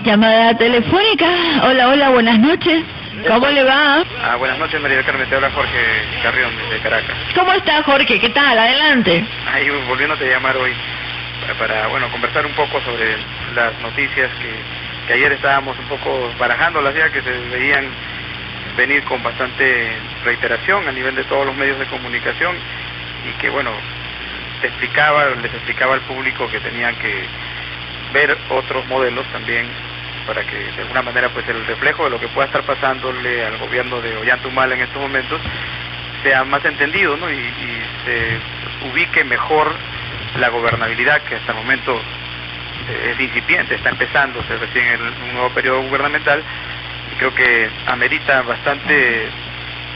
Llamada telefónica. Hola, hola, buenas noches. ¿Cómo le va? Buenas noches, María del Carmen, te habla Jorge Carrión desde Caracas. ¿Cómo está, Jorge? ¿Qué tal? Adelante. Ahí volviéndote a llamar hoy para conversar un poco sobre las noticias que ayer estábamos un poco barajándolas ya, que se veían venir con bastante reiteración a nivel de todos los medios de comunicación y que les explicaba al público que tenían que ver otros modelos también para que de alguna manera pues el reflejo de lo que pueda estar pasándole al gobierno de Ollanta Humala en estos momentos sea más entendido, ¿no? y se ubique mejor la gobernabilidad, que hasta el momento es incipiente, está empezándose recién un nuevo periodo gubernamental, y creo que amerita bastante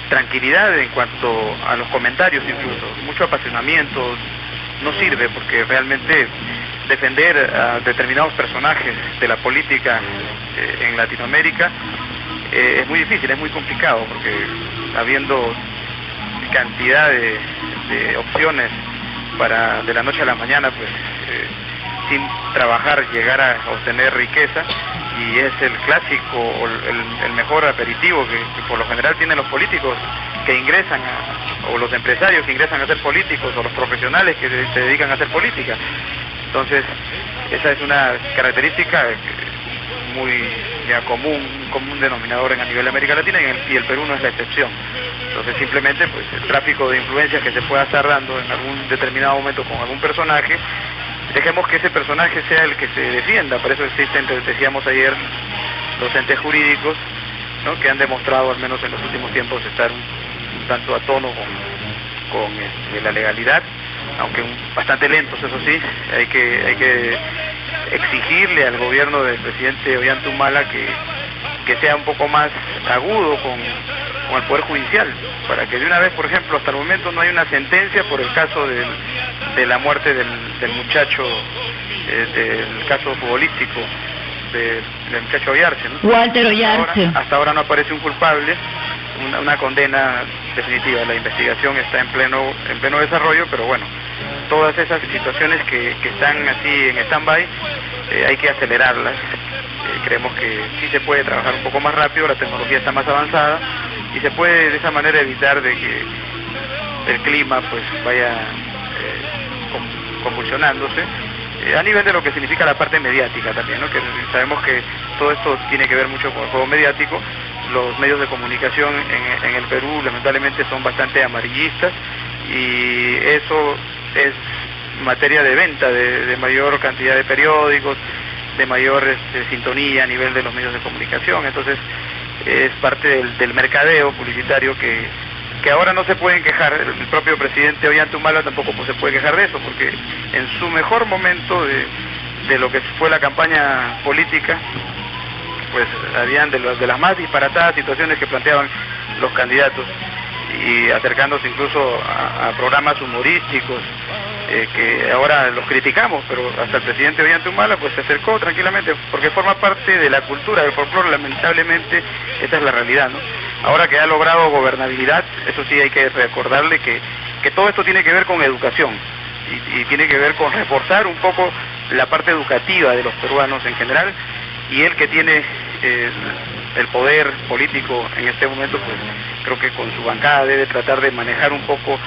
tranquilidad en cuanto a los comentarios, incluso mucho apasionamiento no sirve, porque realmente defender a determinados personajes de la política en Latinoamérica es muy difícil, es muy complicado, porque habiendo cantidad de opciones para de la noche a la mañana, pues sin trabajar llegar a obtener riqueza, y es el clásico o el mejor aperitivo que por lo general tienen los políticos que ingresan o los empresarios que ingresan a ser políticos, o los profesionales que se dedican a hacer política. Entonces esa es una característica muy común denominador a nivel de América Latina, y el Perú no es la excepción. Entonces simplemente pues el tráfico de influencias que se pueda estar dando en algún determinado momento con algún personaje, dejemos que ese personaje sea el que se defienda. Por eso existen, decíamos ayer, los entes jurídicos, ¿no?, que han demostrado, al menos en los últimos tiempos, estar un tanto a tono con la legalidad, aunque bastante lentos, eso sí. Hay que exigirle al gobierno del presidente Ollanta Humala que sea un poco más agudo con el Poder Judicial, para que de una vez, por ejemplo, hasta el momento no hay una sentencia por el caso de la muerte del muchacho, del caso futbolístico del muchacho Oyarce, ¿no? Walter Oyarce. Hasta ahora no aparece un culpable, una condena definitiva. La investigación está en pleno desarrollo, pero todas esas situaciones que están así en stand-by, hay que acelerarlas. Creemos que sí se puede trabajar un poco más rápido, la tecnología está más avanzada, y se puede de esa manera evitar de que el clima pues vaya convulsionándose, a nivel de lo que significa la parte mediática también, ¿no? Que sabemos que todo esto tiene que ver mucho con el juego mediático. Los medios de comunicación en el Perú lamentablemente son bastante amarillistas, y eso es materia de venta de mayor cantidad de periódicos, de mayor sintonía a nivel de los medios de comunicación. Entonces es parte del mercadeo publicitario que ahora no se pueden quejar. El propio presidente Ollanta Humala tampoco se puede quejar de eso, porque en su mejor momento de lo que fue la campaña política, pues habían de las más disparatadas situaciones que planteaban los candidatos, y acercándose incluso a programas humorísticos que ahora los criticamos, pero hasta el presidente Ollanta Humala pues se acercó tranquilamente, porque forma parte de la cultura del folclore. Lamentablemente esta es la realidad, ¿no? Ahora que ha logrado gobernabilidad, eso sí hay que recordarle que todo esto tiene que ver con educación, y tiene que ver con reforzar un poco la parte educativa de los peruanos en general, y él, que tiene el poder político en este momento, pues creo que con su bancada debe tratar de manejar un poco,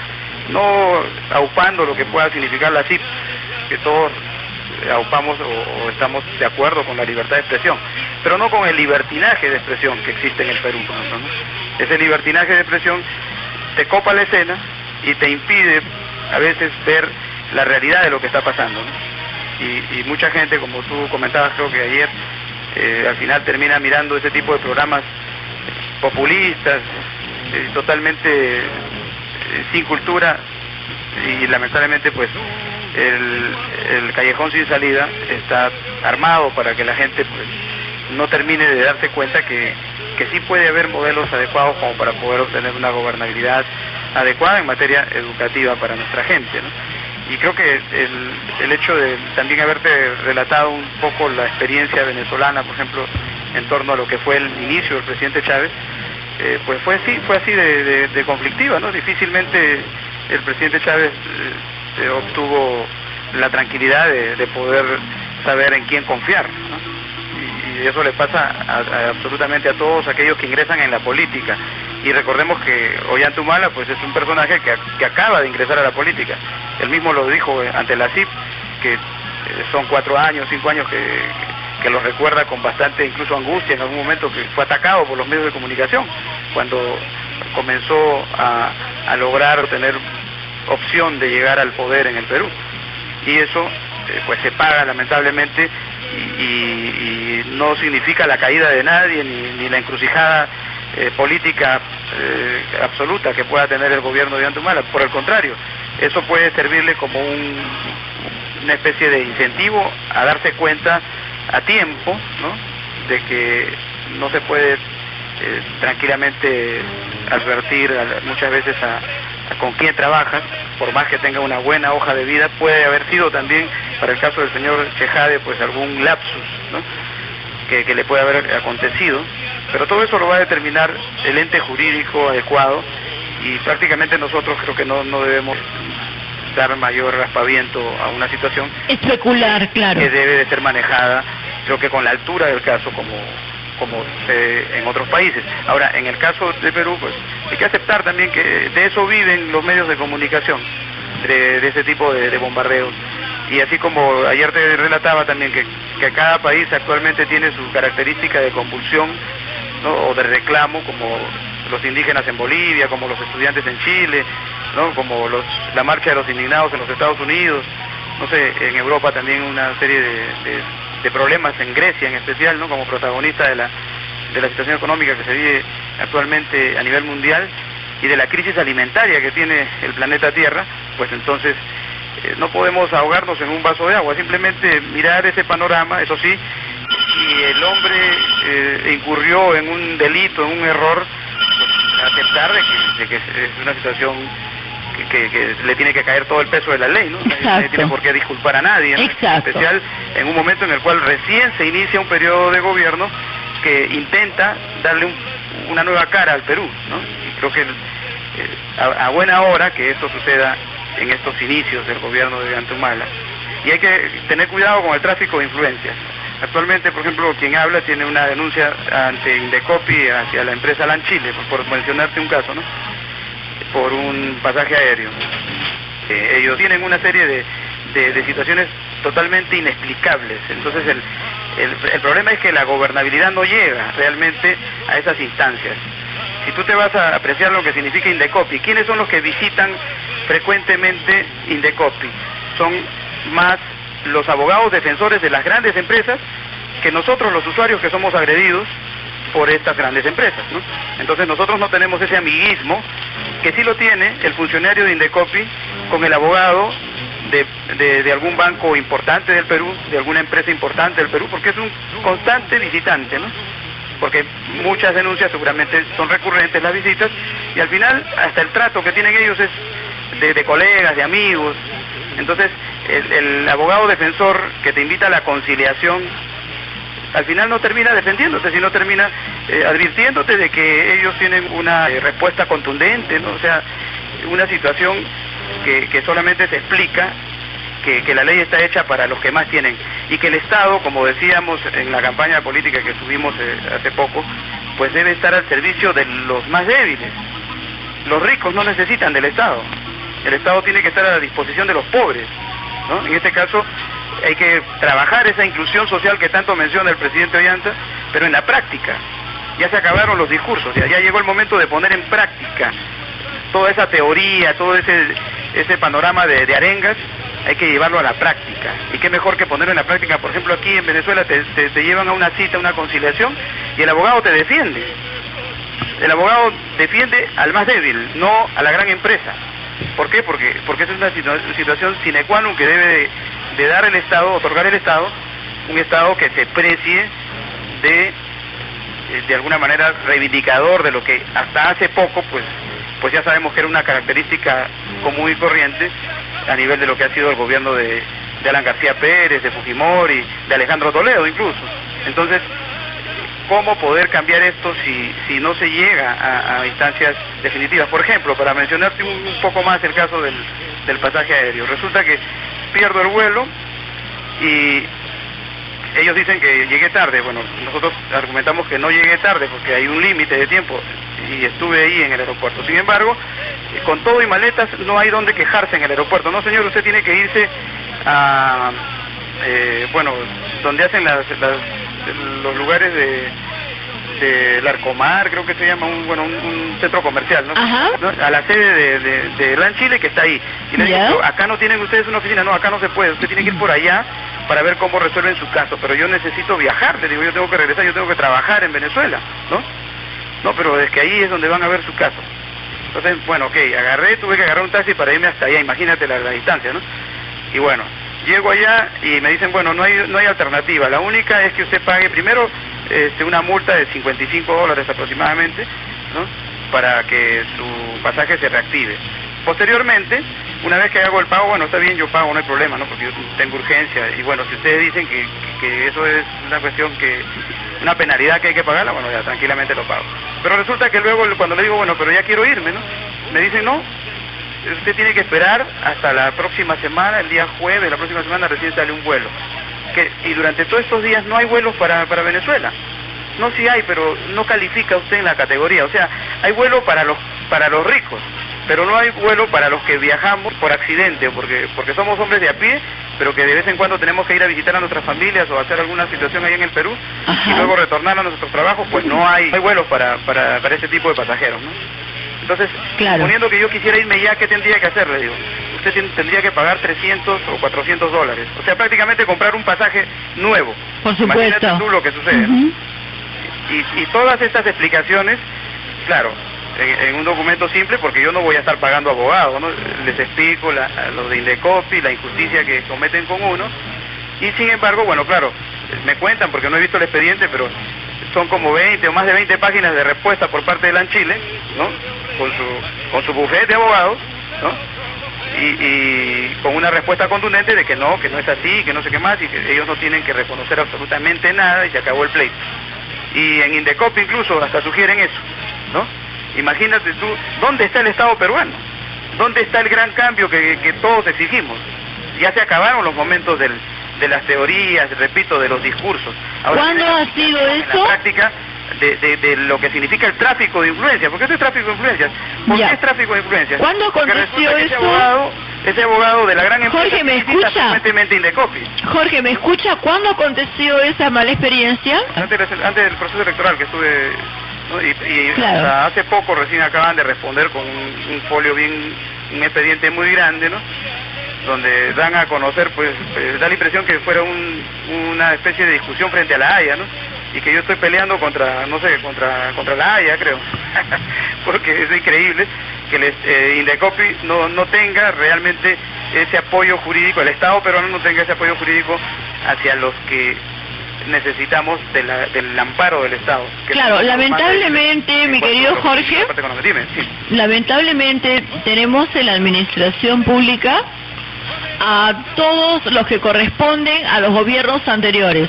no aupando lo que pueda significar la CIP, que todos aupamos o estamos de acuerdo con la libertad de expresión, pero no con el libertinaje de expresión que existe en el Perú, ¿no? Ese libertinaje de expresión te copa la escena y te impide a veces ver la realidad de lo que está pasando, ¿no? Y mucha gente, como tú comentabas, creo que ayer, al final termina mirando ese tipo de programas populistas, totalmente sin cultura, y lamentablemente pues el callejón sin salida está armado para que la gente pues no termine de darse cuenta que sí puede haber modelos adecuados como para poder obtener una gobernabilidad adecuada en materia educativa para nuestra gente, ¿no? Y creo que el hecho de también haberte relatado un poco la experiencia venezolana, por ejemplo, en torno a lo que fue el inicio del presidente Chávez, pues fue así de conflictiva, ¿no? Difícilmente el presidente Chávez obtuvo la tranquilidad de poder saber en quién confiar, ¿no? y eso le pasa absolutamente a todos aquellos que ingresan en la política. Y recordemos que Ollanta pues es un personaje que acaba de ingresar a la política. Él mismo lo dijo ante la CIP, que son 4 años, 5 años que lo recuerda con bastante incluso angustia en algún momento, que fue atacado por los medios de comunicación cuando comenzó a lograr tener opción de llegar al poder en el Perú. Y eso pues se paga lamentablemente y no significa la caída de nadie ni la encrucijada política absoluta que pueda tener el gobierno de Ollanta. Por el contrario, eso puede servirle como una especie de incentivo a darse cuenta a tiempo, ¿no?, de que no se puede tranquilamente advertir muchas veces a con quién trabaja, por más que tenga una buena hoja de vida. Puede haber sido también, para el caso del señor Chejade, pues algún lapsus, ¿no?, que le puede haber acontecido, pero todo eso lo va a determinar el ente jurídico adecuado, y prácticamente nosotros creo que no debemos dar mayor aspaviento a una situación especular, claro, que debe de ser manejada, creo que con la altura del caso, como sucede en otros países. Ahora, en el caso de Perú, pues hay que aceptar también que de eso viven los medios de comunicación, de ese tipo de bombardeos. Y así como ayer te relataba también que cada país actualmente tiene su característica de convulsión, ¿no?, o de reclamo, como los indígenas en Bolivia, como los estudiantes en Chile, ¿no?, como la marcha de los indignados en los Estados Unidos, no sé, en Europa también una serie de problemas, en Grecia en especial, ¿no?, como protagonista de la situación económica que se vive actualmente a nivel mundial y de la crisis alimentaria que tiene el planeta Tierra. Pues entonces no podemos ahogarnos en un vaso de agua, simplemente mirar ese panorama. Eso sí, si el hombre incurrió en un delito, en un error, pues aceptar de que es una situación que le tiene que caer todo el peso de la ley, ¿no? Nadie tiene por qué disculpar a nadie, ¿no? En especial en un momento en el cual recién se inicia un periodo de gobierno que intenta darle una nueva cara al Perú, ¿no? Y creo que a buena hora que esto suceda en estos inicios del gobierno de Ollanta Humala. Y hay que tener cuidado con el tráfico de influencias. Actualmente, por ejemplo, quien habla tiene una denuncia ante Indecopi hacia la empresa LAN Chile, por mencionarte un caso, ¿no?, por un pasaje aéreo. Ellos tienen una serie de situaciones totalmente inexplicables. Entonces el problema es que la gobernabilidad no llega realmente a esas instancias. Si tú te vas a apreciar lo que significa Indecopi, ¿quiénes son los que visitan frecuentemente Indecopi? Son más los abogados defensores de las grandes empresas que nosotros los usuarios que somos agredidos por estas grandes empresas, ¿no? Entonces nosotros no tenemos ese amiguismo que sí lo tiene el funcionario de Indecopi con el abogado de algún banco importante del Perú, de alguna empresa importante del Perú, porque es un constante visitante, ¿no? Porque muchas denuncias seguramente son recurrentes las visitas, y al final hasta el trato que tienen ellos es de colegas, de amigos. Entonces el abogado defensor que te invita a la conciliación al final no termina defendiéndote, sino termina advirtiéndote de que ellos tienen una respuesta contundente, ¿no? O sea, una situación que solamente se explica que la ley está hecha para los que más tienen, y que el Estado, como decíamos en la campaña política que tuvimos hace poco, pues debe estar al servicio de los más débiles. Los ricos no necesitan del Estado, el Estado tiene que estar a la disposición de los pobres, ¿no? En este caso hay que trabajar esa inclusión social que tanto menciona el presidente Ollanta, pero en la práctica. Ya se acabaron los discursos, ya llegó el momento de poner en práctica toda esa teoría, todo ese panorama de arengas. Hay que llevarlo a la práctica. Y qué mejor que ponerlo en la práctica. Por ejemplo, aquí en Venezuela te llevan a una cita, a una conciliación, y el abogado te defiende. El abogado defiende al más débil, no a la gran empresa. ¿Por qué? Porque esa es una situación sine qua non que debe de dar el Estado, otorgar el Estado, un Estado que se precie de alguna manera reivindicador de lo que hasta hace poco pues ya sabemos que era una característica común y corriente a nivel de lo que ha sido el gobierno de Alan García Pérez, de Fujimori, de Alejandro Toledo incluso. Entonces, ¿cómo poder cambiar esto si no se llega a instancias definitivas? Por ejemplo, para mencionarte un poco más el caso del pasaje aéreo, resulta que pierdo el vuelo y ellos dicen que llegué tarde. Bueno, nosotros argumentamos que no llegué tarde porque hay un límite de tiempo y estuve ahí en el aeropuerto. Sin embargo, con todo y maletas no hay donde quejarse en el aeropuerto. No, señor, usted tiene que irse a, bueno, donde hacen los lugares de Larcomar, creo que se llama, un centro comercial, ¿no? A la sede de LAN Chile, que está ahí. Y le digo, acá no tienen ustedes una oficina, no, acá no se puede, usted tiene que ir por allá para ver cómo resuelven su caso, pero yo necesito viajar, le digo, yo tengo que regresar, yo tengo que trabajar en Venezuela, ¿no? No, pero es que ahí es donde van a ver su caso. Entonces, bueno, ok, tuve que agarrar un taxi para irme hasta allá, imagínate la distancia, ¿no? Y bueno, llego allá y me dicen, bueno, no hay alternativa, la única es que usted pague primero una multa de $55 aproximadamente, ¿no? Para que su pasaje se reactive. Posteriormente, una vez que hago el pago, bueno, está bien, yo pago, no hay problema, ¿no? Porque yo tengo urgencia, y bueno, si ustedes dicen que eso es una cuestión una penalidad que hay que pagarla, bueno, ya tranquilamente lo pago. Pero resulta que luego, cuando le digo, bueno, pero ya quiero irme, ¿no? Me dicen, no, usted tiene que esperar hasta la próxima semana, el día jueves, la próxima semana recién sale un vuelo. Y durante todos estos días no hay vuelos para Venezuela. No, sí hay, pero no califica usted en la categoría. O sea, hay vuelo para los ricos, pero no hay vuelo para los que viajamos por accidente, porque somos hombres de a pie, pero que de vez en cuando tenemos que ir a visitar a nuestras familias o hacer alguna situación ahí en el Perú, y luego retornar a nuestros trabajos, pues no hay vuelos para ese tipo de pasajeros, ¿no? Entonces, suponiendo que yo quisiera irme ya, ¿qué tendría que hacer? Le digo, usted tendría que pagar $300 o $400. O sea, prácticamente comprar un pasaje nuevo. Por supuesto. Imagínate tú lo que sucede, ¿no? Y todas estas explicaciones, claro, en un documento simple, porque yo no voy a estar pagando abogados, ¿no? Les explico lo de Indecopi, la injusticia que cometen con uno, y sin embargo, bueno, claro, me cuentan, porque no he visto el expediente, pero son como 20 o más de 20 páginas de respuesta por parte de LAN Chile, ¿no? Con su bufete de abogados, ¿no? Y con una respuesta contundente de que no es así, que no sé qué más, y que ellos no tienen que reconocer absolutamente nada y se acabó el pleito. Y en Indecopi incluso hasta sugieren eso, ¿no? Imagínate tú, ¿dónde está el Estado peruano? ¿Dónde está el gran cambio que todos exigimos? Ya se acabaron los momentos de las teorías, repito, de los discursos. Ahora, ¿cuándo ha sido eso? En la práctica de lo que significa el tráfico de influencias. ¿Por qué eso es tráfico de influencias? ¿Por qué es tráfico de influencias? ¿Cuándo aconteció eso? Ese abogado de la gran empresa... Jorge, ¿me escucha? Frecuentemente Indecopi. Jorge, ¿me escucha? ¿Cuándo aconteció esa mala experiencia? Antes del proceso electoral que estuve... ¿no? Y hasta hace poco recién acaban de responder con un folio un expediente muy grande, ¿no? Donde dan a conocer, pues, da la impresión que fuera una especie de discusión frente a la Haya, ¿no? Y que yo estoy peleando contra la Haya, creo. Porque es increíble que Indecopi no tenga realmente ese apoyo jurídico, el Estado peruano no tenga ese apoyo jurídico hacia los que necesitamos del amparo del Estado. Claro, lamentablemente, mi querido Jorge, lamentablemente tenemos en la administración pública a todos los que corresponden a los gobiernos anteriores.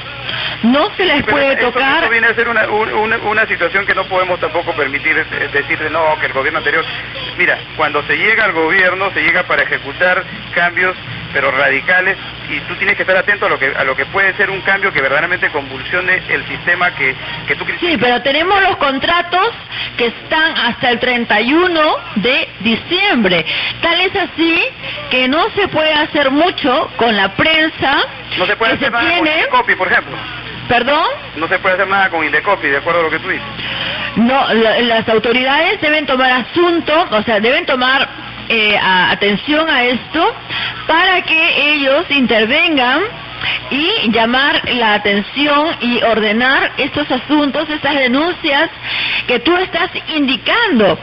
No se les puede tocar... Eso viene a ser una situación que no podemos tampoco permitir decirle no, que el gobierno anterior... Mira, cuando se llega al gobierno, se llega para ejecutar cambios, pero radicales, y tú tienes que estar atento a lo que puede ser un cambio que verdaderamente convulsione el sistema que tú criticas. Sí, pero tenemos los contratos que están hasta el 31 de diciembre. Tal es así que no se puede hacer mucho con la prensa. No se puede hacer nada con Indecopi, por ejemplo. ¿Perdón? No se puede hacer nada con Indecopi, de acuerdo a lo que tú dices. No, las autoridades deben tomar deben tomar atención a esto para que ellos intervengan y llamar la atención y ordenar estos asuntos, estas denuncias que tú estás indicando,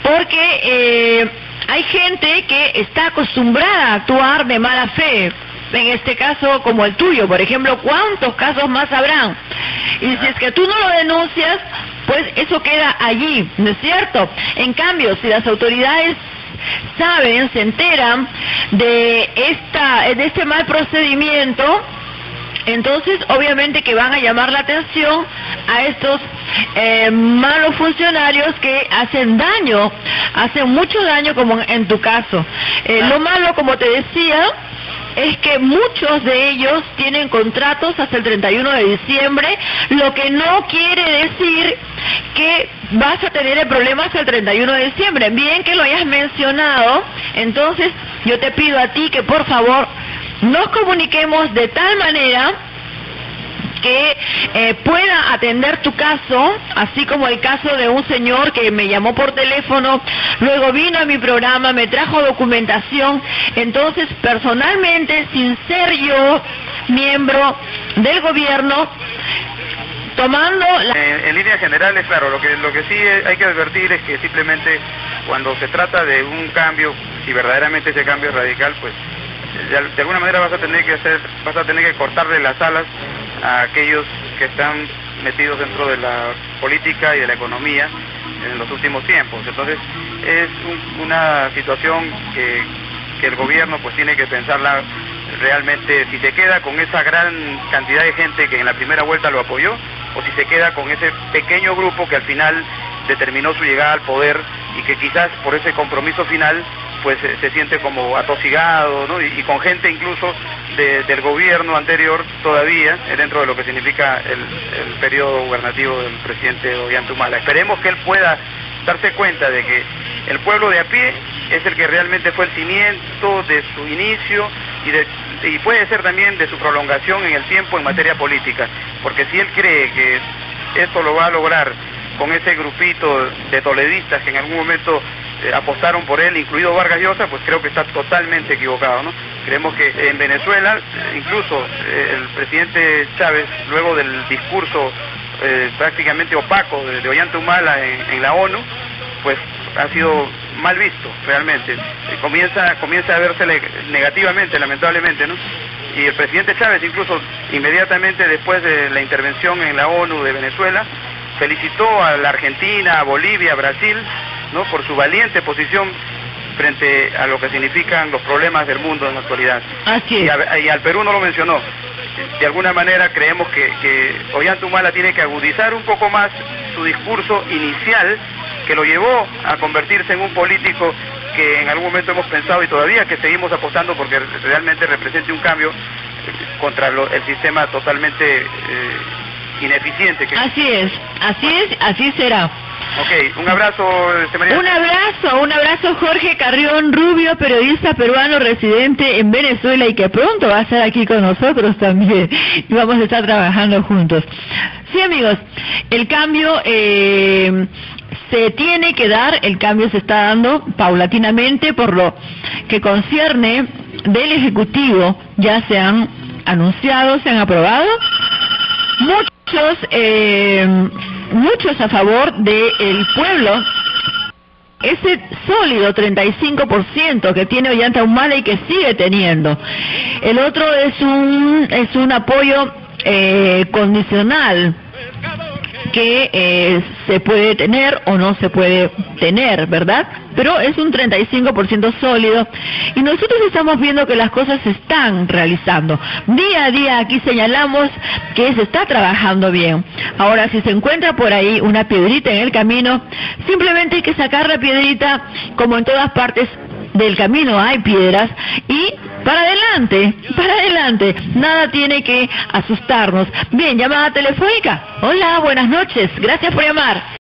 porque hay gente que está acostumbrada a actuar de mala fe. En este caso como el tuyo, por ejemplo, ¿cuántos casos más habrán? Y si es que tú no lo denuncias, pues eso queda allí, ¿no es cierto? En cambio, si las autoridades saben, se enteran de este mal procedimiento, entonces obviamente que van a llamar la atención a estos malos funcionarios que hacen mucho daño, como en tu caso. Lo malo, como te decía, es que muchos de ellos tienen contratos hasta el 31 de diciembre, lo que no quiere decir que vas a tener el problema hasta el 31 de diciembre. Bien que lo hayas mencionado, entonces yo te pido a ti que por favor nos comuniquemos de tal manera que pueda atender tu caso, así como el caso de un señor que me llamó por teléfono, luego vino a mi programa, me trajo documentación. Entonces, personalmente, sin ser yo miembro del gobierno, tomando en líneas generales, claro, lo que sí hay que advertir es que simplemente cuando se trata de un cambio, si verdaderamente ese cambio es radical, pues de alguna manera vas a tener que cortarle las alas a aquellos que están metidos dentro de la política y de la economía en los últimos tiempos. Entonces es una situación que el gobierno pues tiene que pensarla realmente, si se queda con esa gran cantidad de gente que en la primera vuelta lo apoyó, o si se queda con ese pequeño grupo que al final determinó su llegada al poder y que quizás por ese compromiso final pues se siente como atosigado, ¿no? Y con gente incluso del gobierno anterior todavía dentro de lo que significa el periodo gubernativo del presidente Ollanta Humala. Esperemos que él pueda darse cuenta de que el pueblo de a pie es el que realmente fue el cimiento de su inicio y puede ser también de su prolongación en el tiempo en materia política, porque si él cree que esto lo va a lograr con ese grupito de toledistas que en algún momento apostaron por él, incluido Vargas Llosa, pues creo que está totalmente equivocado, ¿no? Creemos que en Venezuela, incluso el presidente Chávez, luego del discurso prácticamente opaco de Ollanta Humala en la ONU, pues ha sido mal visto realmente, comienza a verse negativamente, lamentablemente, ¿no? Y el presidente Chávez, incluso inmediatamente después de la intervención en la ONU de Venezuela, felicitó a la Argentina, a Bolivia, a Brasil, ¿no? Por su valiente posición frente a lo que significan los problemas del mundo en la actualidad. Así es. Y al Perú no lo mencionó. De alguna manera creemos que Ollanta Humala tiene que agudizar un poco más su discurso inicial, que lo llevó a convertirse en un político que en algún momento hemos pensado y todavía que seguimos apostando porque realmente represente un cambio contra el sistema totalmente ineficiente. Así será. Ok, un abrazo, María. Un abrazo Jorge Carrión Rubio, periodista peruano residente en Venezuela y que pronto va a estar aquí con nosotros también y vamos a estar trabajando juntos. Sí, amigos, el cambio se tiene que dar, el cambio se está dando paulatinamente por lo que concierne del Ejecutivo, ya se han anunciado, se han aprobado muchos a favor del pueblo, ese sólido 35% que tiene Ollanta Humala y que sigue teniendo. El otro es un apoyo condicional que se puede tener o no se puede tener, ¿verdad? Pero es un 35% sólido y nosotros estamos viendo que las cosas se están realizando. Día a día aquí señalamos que se está trabajando bien. Ahora, si se encuentra por ahí una piedrita en el camino, simplemente hay que sacar la piedrita, como en todas partes del camino hay piedras, y para adelante, nada tiene que asustarnos. Bien, llamada telefónica. Hola, buenas noches, gracias por llamar.